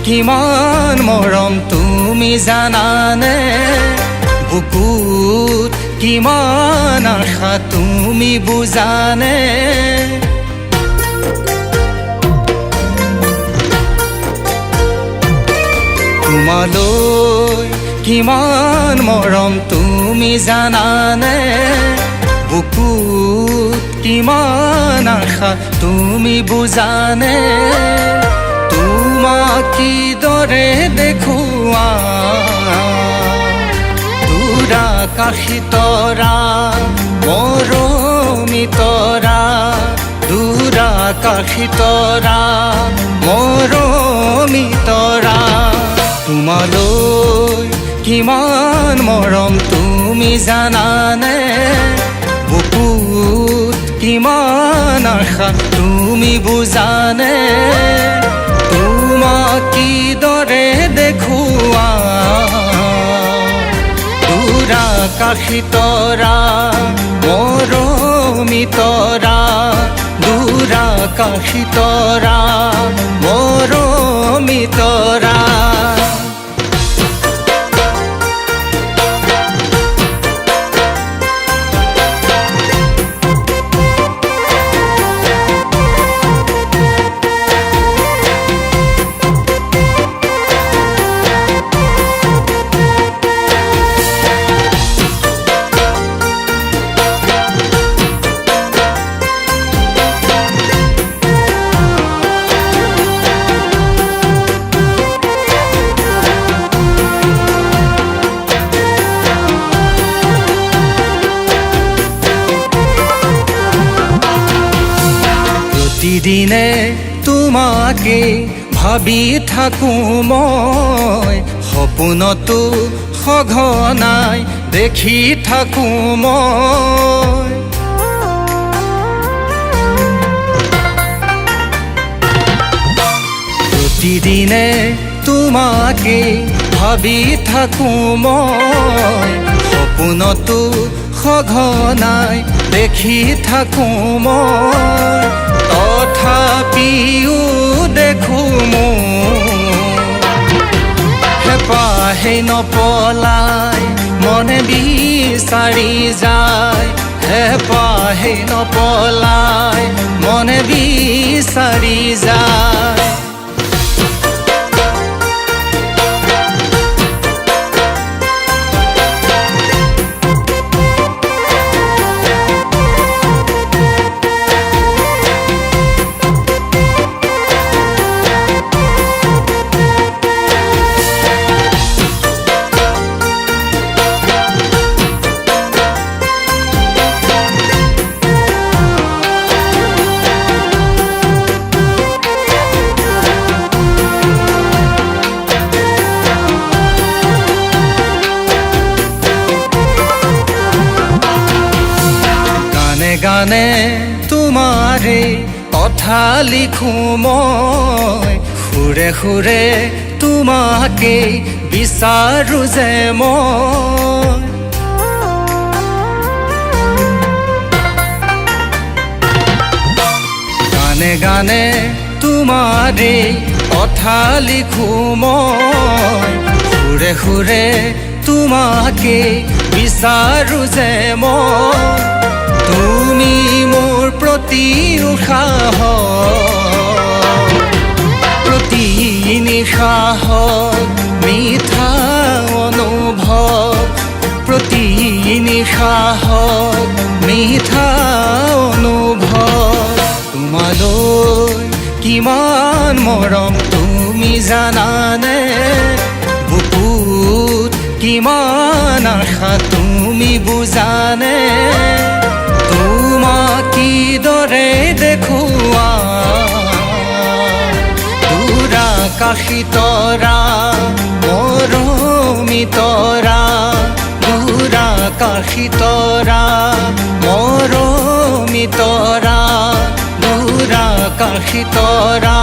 কিমান মৰম তুমি জানানে বুকুত কিমান আশা তুমি বুজানে তোমালৈ কিমান মৰম তুমি জানানে বুকুত কিমান আশা তুমি বুজানে তোমাক কিদৰে দেখুৱা দূৰাকাশী তৰা মৰমী তৰা দূৰাকাশী তৰা মৰমী তৰা তোমালৈ কিমান মৰম তুমি জানানে বুকুত কিমান আশা তুমি বুজানে তোমাক কিদৰে দেখুৱা দূৰাকাশী তৰা মৰমী তৰা দূৰাকাশী তৰা মৰমী তৰা প্ৰতিদিনে তোমাকে ভাবি থাকো মই সপোনতো সঘনাই দেখি থাকো মই প্ৰতিদিনে তোমাকে ভাবি থাকো মই সপোনতো সঘনাই দেখি থাকো মই তথাপিও দেখো হেঁপাহে নপলাই মনে বিচাৰি যায় হেঁপাহে নপলাই মনে বিচাৰি যায় গানে তোমাৰে কথা লিখো মই সুৰে সুৰে তোমাকে বিচাৰো যে মই গানে গানে তোমাৰে কথা লিখো মই সুৰে সুৰে তোমাকে বিচাৰো যে মই তুমি মোৰ প্ৰতি উৎসাহ প্ৰতি নিশাহ মিঠা অনুভৱ প্ৰতি নিশাহ মিঠা অনুভৱ তোমালৈ কিমান মৰম তুমি জানানে বুকুত কিমান আশা তুমি বুজানে তোমাক কিদৰে দেখুৱা দূৰাকাশী তৰা মৰমী তৰা দূৰাকাশী তৰা মৰমী তৰা দূৰাকাশী তৰা